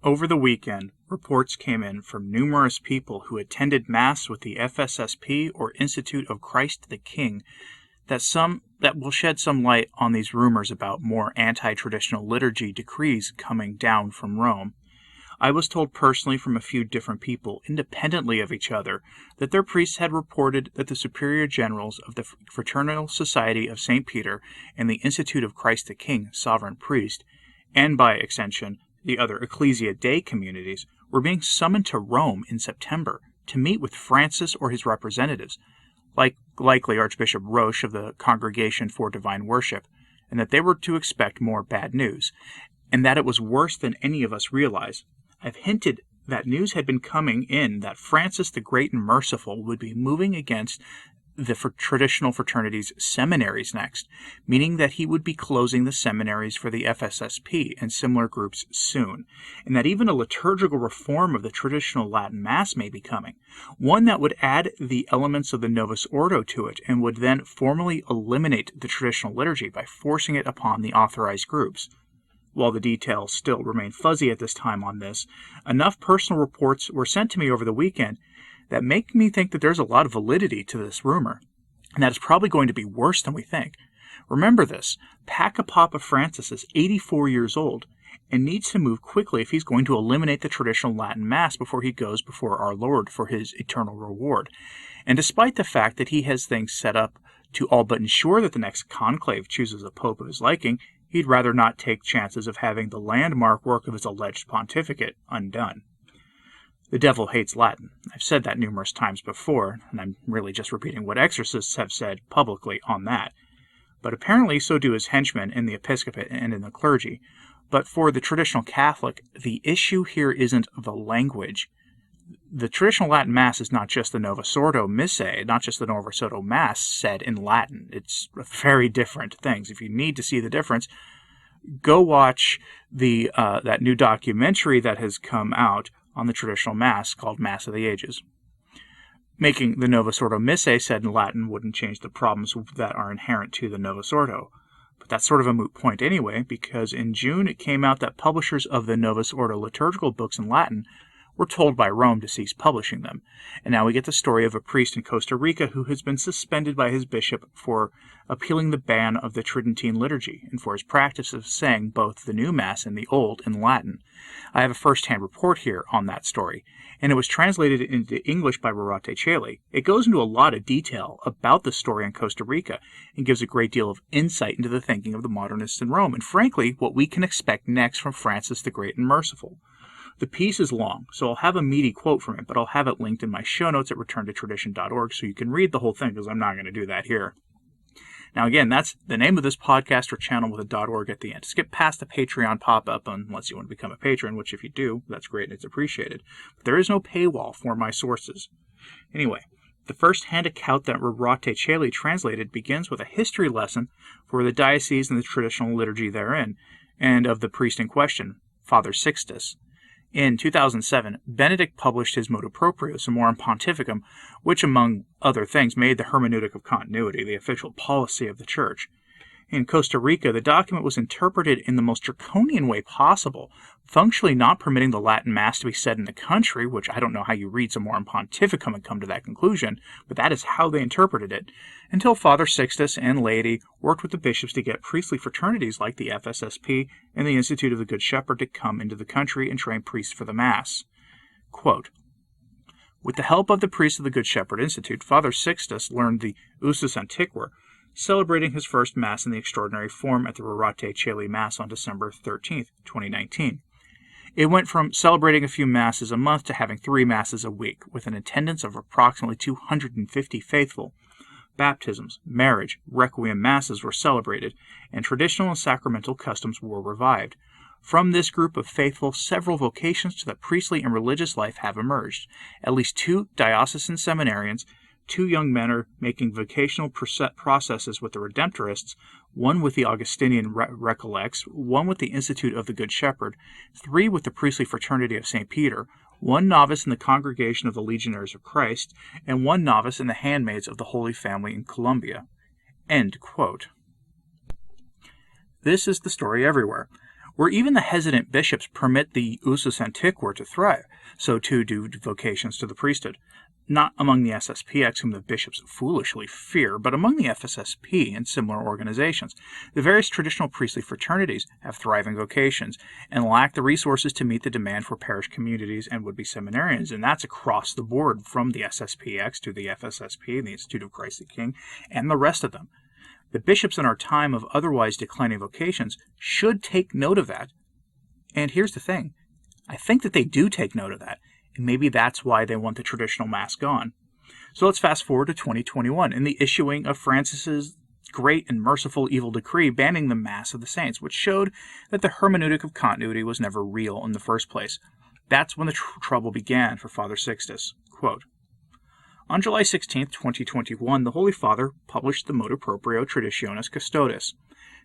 Over the weekend, reports came in from numerous people who attended Mass with the FSSP or Institute of Christ the King that will shed some light on these rumors about more anti-traditional liturgy decrees coming down from Rome. I was told personally from a few different people, independently of each other, that their priests had reported that the superior generals of the Fraternal Society of St. Peter and the Institute of Christ the King, Sovereign Priest, and by extension, the other Ecclesia Dei communities, were being summoned to Rome in September to meet with Francis or his representatives, likely Archbishop Roche of the Congregation for Divine Worship, and that they were to expect more bad news, and that it was worse than any of us realized. I've hinted that news had been coming in that Francis the Great and Merciful would be moving against the traditional fraternities' seminaries next, meaning that he would be closing the seminaries for the FSSP and similar groups soon, and that even a liturgical reform of the traditional Latin Mass may be coming, one that would add the elements of the Novus Ordo to it and would then formally eliminate the traditional liturgy by forcing it upon the authorized groups. While the details still remain fuzzy at this time on this, enough personal reports were sent to me over the weekend that make me think that there's a lot of validity to this rumor, and that it's probably going to be worse than we think. Remember this, Papa Francis is 84 years old and needs to move quickly if he's going to eliminate the traditional Latin Mass before he goes before our Lord for his eternal reward. And despite the fact that he has things set up to all but ensure that the next conclave chooses a pope of his liking, he'd rather not take chances of having the landmark work of his alleged pontificate undone. The devil hates Latin. I've said that numerous times before, and I'm really just repeating what exorcists have said publicly on that. But apparently so do his henchmen in the episcopate and in the clergy. But for the traditional Catholic, the issue here isn't the language. The traditional Latin Mass is not just the Novus Ordo Missae, not just the Novus Ordo Mass said in Latin. It's very different things. If you need to see the difference, go watch that new documentary that has come out on the traditional Mass called Mass of the Ages. Making the Novus Ordo Missae said in Latin wouldn't change the problems that are inherent to the Novus Ordo. But that's sort of a moot point anyway, because in June it came out that publishers of the Novus Ordo liturgical books in Latin were told by Rome to cease publishing them. And now we get the story of a priest in Costa Rica who has been suspended by his bishop for appealing the ban of the Tridentine liturgy and for his practice of saying both the new Mass and the old in Latin. I have a first-hand report here on that story, and it was translated into English by Rorate Caeli. It goes into a lot of detail about the story in Costa Rica and gives a great deal of insight into the thinking of the modernists in Rome, and frankly, what we can expect next from Francis the Great and Merciful. The piece is long, so I'll have a meaty quote from it, but I'll have it linked in my show notes at returntotradition.org so you can read the whole thing, because I'm not going to do that here. Now again, that's the name of this podcast or channel with a .org at the end. Skip past the Patreon pop-up unless you want to become a patron, which if you do, that's great and it's appreciated. But there is no paywall for my sources. Anyway, the first-hand account that Rorate Caeli translated begins with a history lesson for the diocese and the traditional liturgy therein, and of the priest in question, Father Sixtus. In 2007, Benedict published his Motu Proprio Summorum Pontificum, which, among other things, made the hermeneutic of continuity the official policy of the Church. In Costa Rica, the document was interpreted in the most draconian way possible, functionally not permitting the Latin Mass to be said in the country, which I don't know how you read Summorum Pontificum and come to that conclusion, but that is how they interpreted it, until Father Sixtus and laity worked with the bishops to get priestly fraternities like the FSSP and the Institute of the Good Shepherd to come into the country and train priests for the Mass. Quote, with the help of the priests of the Good Shepherd Institute, Father Sixtus learned the Usus Antiquor, celebrating his first Mass in the extraordinary form at the Rorate Caeli Mass on December 13, 2019. It went from celebrating a few Masses a month to having 3 Masses a week, with an attendance of approximately 250 faithful. Baptisms, marriage, requiem Masses were celebrated, and traditional and sacramental customs were revived. From this group of faithful, several vocations to the priestly and religious life have emerged. At least 2 diocesan seminarians, 2 young men are making vocational processes with the Redemptorists, 1 with the Augustinian Recollects, 1 with the Institute of the Good Shepherd, 3 with the Priestly Fraternity of St. Peter, 1 novice in the Congregation of the Legionaries of Christ, and 1 novice in the Handmaids of the Holy Family in Colombia. End quote. This is the story everywhere. Where even the hesitant bishops permit the usus antiquor to thrive, so too do vocations to the priesthood. Not among the SSPX, whom the bishops foolishly fear, but among the FSSP and similar organizations. The various traditional priestly fraternities have thriving vocations and lack the resources to meet the demand for parish communities and would-be seminarians, and that's across the board from the SSPX to the FSSP and the Institute of Christ the King and the rest of them. The bishops in our time of otherwise declining vocations should take note of that. And here's the thing. I think that they do take note of that. And maybe that's why they want the traditional Mass gone. So let's fast forward to 2021 and the issuing of Francis's great and merciful evil decree banning the Mass of the Saints, which showed that the hermeneutic of continuity was never real in the first place. That's when the trouble began for Father Sixtus. Quote, on July 16, 2021, the Holy Father published the Motu Proprio Traditionis Custodes.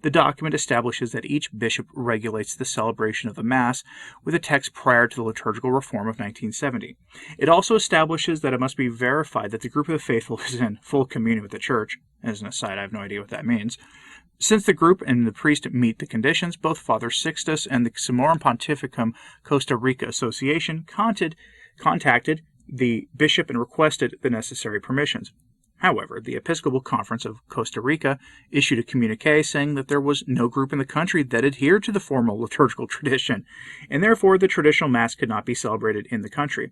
The document establishes that each bishop regulates the celebration of the Mass with a text prior to the liturgical reform of 1970. It also establishes that it must be verified that the group of the faithful is in full communion with the Church. As an aside, I have no idea what that means. Since the group and the priest meet the conditions, both Father Sixtus and the Summorum Pontificum Costa Rica Association contacted the bishop and requested the necessary permissions. However, the Episcopal Conference of Costa Rica issued a communiqué saying that there was no group in the country that adhered to the formal liturgical tradition, and therefore the traditional Mass could not be celebrated in the country.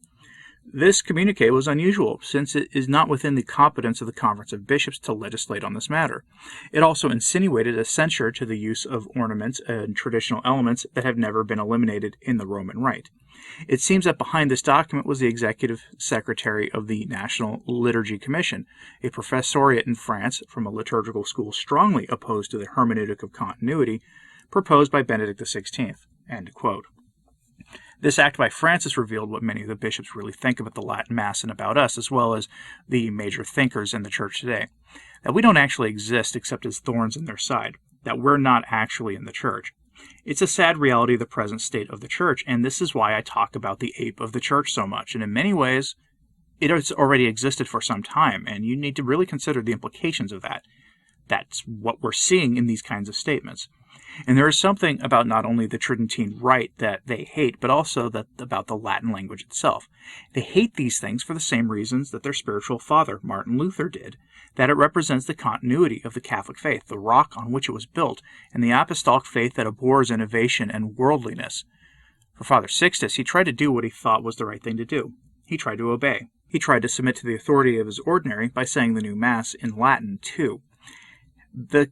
This communiqué was unusual, since it is not within the competence of the Conference of Bishops to legislate on this matter. It also insinuated a censure to the use of ornaments and traditional elements that have never been eliminated in the Roman Rite. It seems that behind this document was the executive secretary of the National Liturgy Commission, a professoriate in France from a liturgical school strongly opposed to the hermeneutic of continuity proposed by Benedict XVI. End quote. This act by Francis revealed what many of the bishops really think about the Latin Mass and about us, as well as the major thinkers in the Church today. That we don't actually exist except as thorns in their side. That we're not actually in the Church. It's a sad reality of the present state of the Church, and this is why I talk about the ape of the Church so much. And in many ways, it has already existed for some time, and you need to really consider the implications of that. That's what we're seeing in these kinds of statements. And there is something about not only the Tridentine Rite that they hate, but also about the Latin language itself. They hate these things for the same reasons that their spiritual father, Martin Luther, did, that it represents the continuity of the Catholic faith, the rock on which it was built, and the apostolic faith that abhors innovation and worldliness. For Father Sixtus, he tried to do what he thought was the right thing to do. He tried to obey. He tried to submit to the authority of his ordinary by saying the new Mass in Latin, too.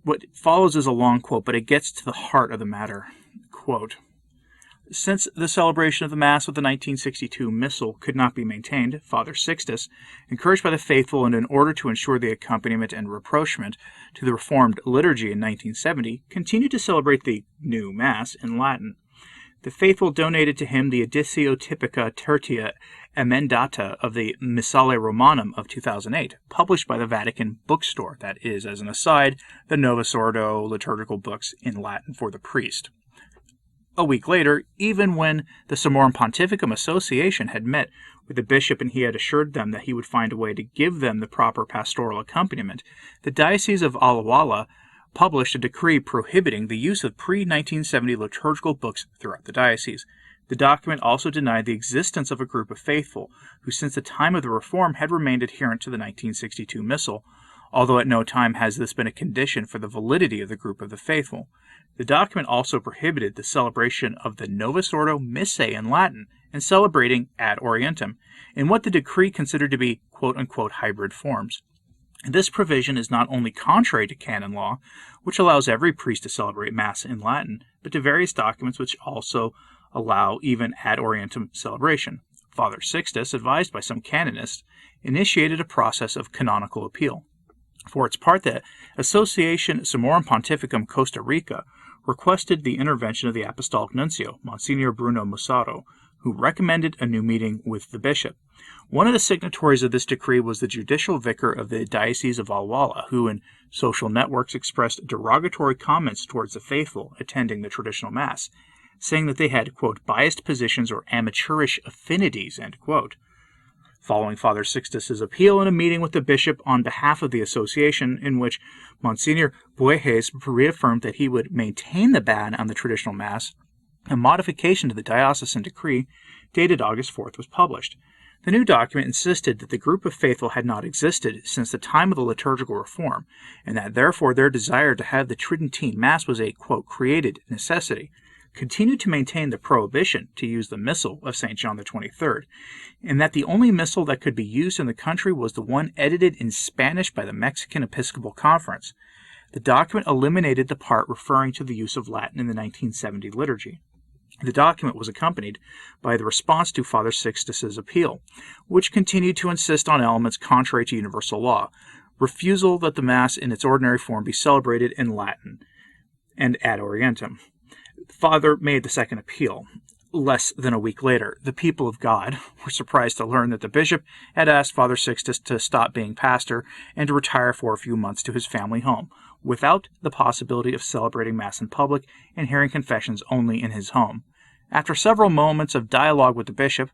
What follows is a long quote, but it gets to the heart of the matter. Quote, since the celebration of the Mass with the 1962 Missal could not be maintained, Father Sixtus, encouraged by the faithful and in order to ensure the accompaniment and rapprochement to the Reformed liturgy in 1970, continued to celebrate the new Mass in Latin. The faithful donated to him the Editio Typica Tertia Emendata of the Missale Romanum of 2008, published by the Vatican Bookstore, that is, as an aside, the Novus Ordo liturgical books in Latin for the priest. A week later, even when the Summorum Pontificum Association had met with the bishop and he had assured them that he would find a way to give them the proper pastoral accompaniment, the Diocese of Alajuela published a decree prohibiting the use of pre-1970 liturgical books throughout the diocese. The document also denied the existence of a group of faithful who since the time of the Reform had remained adherent to the 1962 Missal, although at no time has this been a condition for the validity of the group of the faithful. The document also prohibited the celebration of the Novus Ordo Missae in Latin and celebrating ad orientem, in what the decree considered to be quote-unquote hybrid forms. This provision is not only contrary to canon law, which allows every priest to celebrate Mass in Latin, but to various documents which also allow even ad orientem celebration. Father Sixtus, advised by some canonists, initiated a process of canonical appeal. For its part, the Association Summorum Pontificum Costa Rica requested the intervention of the Apostolic Nuncio, Monsignor Bruno Musaro, who recommended a new meeting with the bishop. One of the signatories of this decree was the judicial vicar of the Diocese of Alajuela, who in social networks expressed derogatory comments towards the faithful attending the traditional Mass, saying that they had, quote, biased positions or amateurish affinities, end quote. Following Father Sixtus's appeal in a meeting with the bishop on behalf of the association, in which Monsignor Buejes reaffirmed that he would maintain the ban on the traditional Mass, A modification to the diocesan decree, dated August 4th, was published. The new document insisted that the group of faithful had not existed since the time of the liturgical reform, and that therefore their desire to have the Tridentine Mass was a, quote, created necessity, continued to maintain the prohibition to use the Missal of St. John the 23rd, and that the only Missal that could be used in the country was the one edited in Spanish by the Mexican Episcopal Conference. The document eliminated the part referring to the use of Latin in the 1970 liturgy. The document was accompanied by the response to Father Sixtus's appeal, which continued to insist on elements contrary to universal law, refusal that the Mass in its ordinary form be celebrated in Latin and ad orientem. Father made the second appeal. Less than a week later, the people of God were surprised to learn that the bishop had asked Father Sixtus to stop being pastor and to retire for a few months to his family home, without the possibility of celebrating Mass in public and hearing confessions only in his home. After several moments of dialogue with the bishop,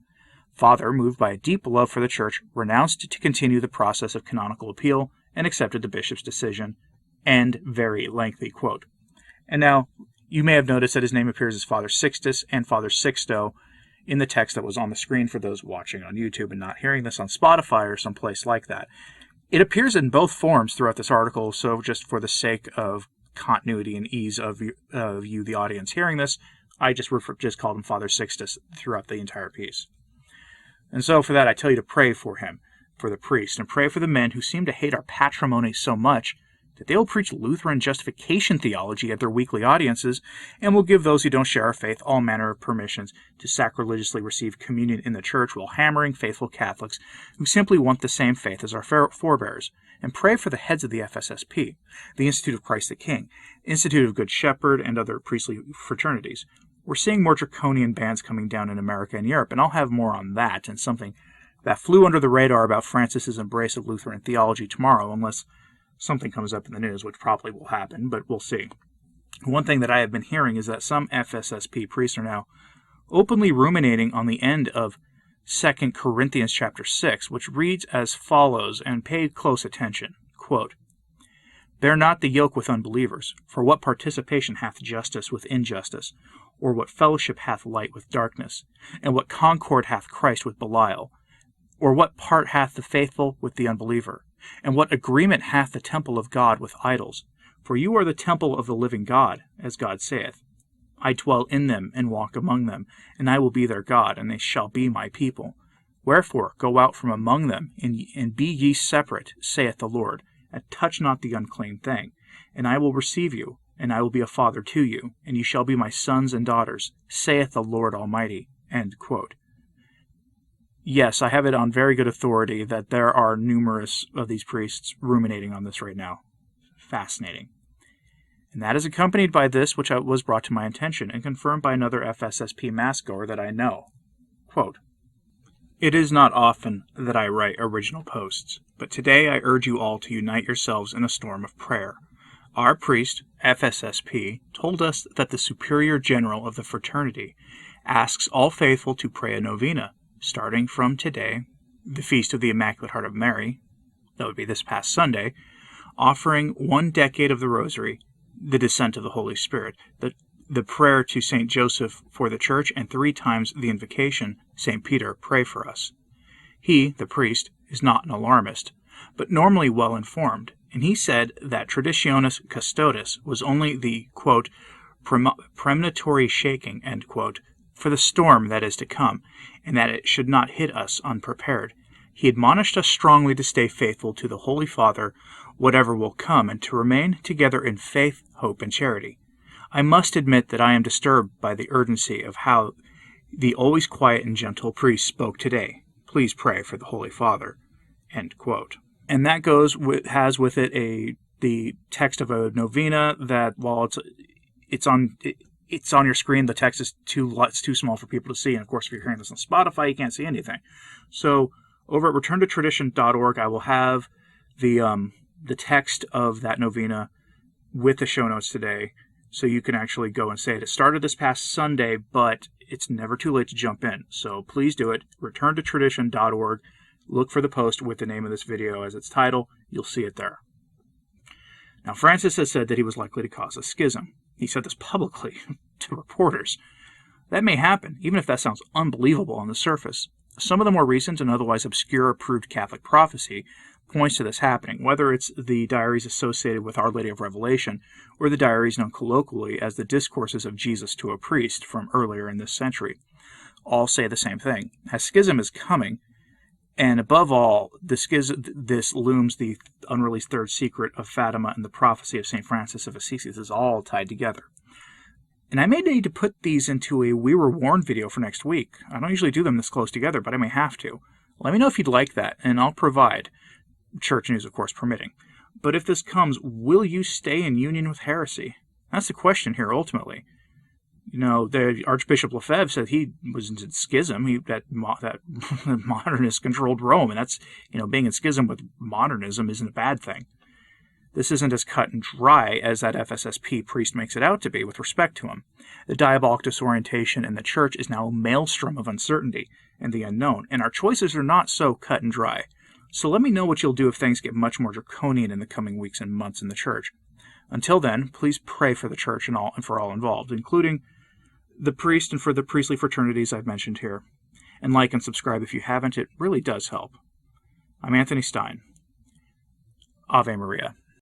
Father, moved by a deep love for the Church, renounced to continue the process of canonical appeal and accepted the bishop's decision. End very lengthy quote. And now, you may have noticed that his name appears as Father Sixtus and Father Sixto in the text that was on the screen for those watching on YouTube and not hearing this on Spotify or someplace like that. It appears in both forms throughout this article, so just for the sake of continuity and ease of you, the audience, hearing this, I just called him Father Sixtus throughout the entire piece. And so for that, I tell you to pray for him, for the priest, and pray for the men who seem to hate our patrimony so much that they will preach Lutheran justification theology at their weekly audiences and will give those who don't share our faith all manner of permissions to sacrilegiously receive communion in the church while hammering faithful Catholics who simply want the same faith as our forebears. And pray for the heads of the FSSP, the Institute of Christ the King, Institute of Good Shepherd, and other priestly fraternities. We're seeing more draconian bans coming down in America and Europe, and I'll have more on that and something that flew under the radar about Francis's embrace of Lutheran theology tomorrow, unless something comes up in the news, which probably will happen, but we'll see. One thing that I have been hearing is that some FSSP priests are now openly ruminating on the end of 2 Corinthians chapter 6, which reads as follows, and pay close attention, quote, "Bear not the yoke with unbelievers, for what participation hath justice with injustice, or what fellowship hath light with darkness, and what concord hath Christ with Belial, or what part hath the faithful with the unbeliever? And what agreement hath the temple of God with idols? For you are the temple of the living God, as God saith, I dwell in them and walk among them, and I will be their God, and they shall be my people. Wherefore go out from among them, and be ye separate, saith the Lord, and touch not the unclean thing. And I will receive you, and I will be a father to you, and ye shall be my sons and daughters, saith the Lord Almighty." End quote. Yes, I have it on very good authority that there are numerous of these priests ruminating on this right now. Fascinating. And that is accompanied by this, which was brought to my attention and confirmed by another FSSP mass-goer that I know. Quote, "It is not often that I write original posts, but today I urge you all to unite yourselves in a storm of prayer. Our priest, FSSP, told us that the Superior General of the fraternity asks all faithful to pray a novena, starting from today, the Feast of the Immaculate Heart of Mary, that would be this past Sunday, offering 1 decade of the Rosary, the descent of the Holy Spirit, the prayer to St. Joseph for the Church, and 3 times the invocation, St. Peter, pray for us. He, the priest, is not an alarmist, but normally well informed, and he said that Traditionis Custodes was only the, quote, premonitory shaking, end quote, for the storm that is to come, and that it should not hit us unprepared. He admonished us strongly to stay faithful to the Holy Father, whatever will come, and to remain together in faith, hope, and charity. I must admit that I am disturbed by the urgency of how the always quiet and gentle priest spoke today. Please pray for the Holy Father." End quote. And that has with it the text of a novena that, while it's on your screen, the text is too small for people to see. And of course, if you're hearing this on Spotify, you can't see anything. So over at returntotradition.org, I will have the text of that novena with the show notes today, so you can actually go and say it. It started this past Sunday, but it's never too late to jump in. So please do it. Returntotradition.org. Look for the post with the name of this video as its title. You'll see it there. Now, Francis has said that he was likely to cause a schism. He said this publicly to reporters. That may happen, even if that sounds unbelievable on the surface. Some of the more recent and otherwise obscure approved Catholic prophecy points to this happening, whether it's the diaries associated with Our Lady of Revelation or the diaries known colloquially as the Discourses of Jesus to a Priest from earlier in this century. All say the same thing. A schism is coming, and above all, this looms the unreleased third secret of Fatima and the prophecy of St. Francis of Assisi. This is all tied together. And I may need to put these into a We Were Warned video for next week. I don't usually do them this close together, but I may have to. Let me know if you'd like that, and I'll provide, church news of course permitting. But if this comes, will you stay in union with heresy? That's the question here ultimately. The Archbishop Lefebvre said he was in schism. That modernists controlled Rome, and that's, being in schism with modernism isn't a bad thing. This isn't as cut and dry as that FSSP priest makes it out to be with respect to him. The diabolic disorientation in the church is now a maelstrom of uncertainty and the unknown, and our choices are not so cut and dry. So let me know what you'll do if things get much more draconian in the coming weeks and months in the church. Until then, please pray for the church and for all involved, including the priest and for the priestly fraternities I've mentioned here. And like and subscribe if you haven't. It really does help. I'm Anthony Stine. Ave Maria.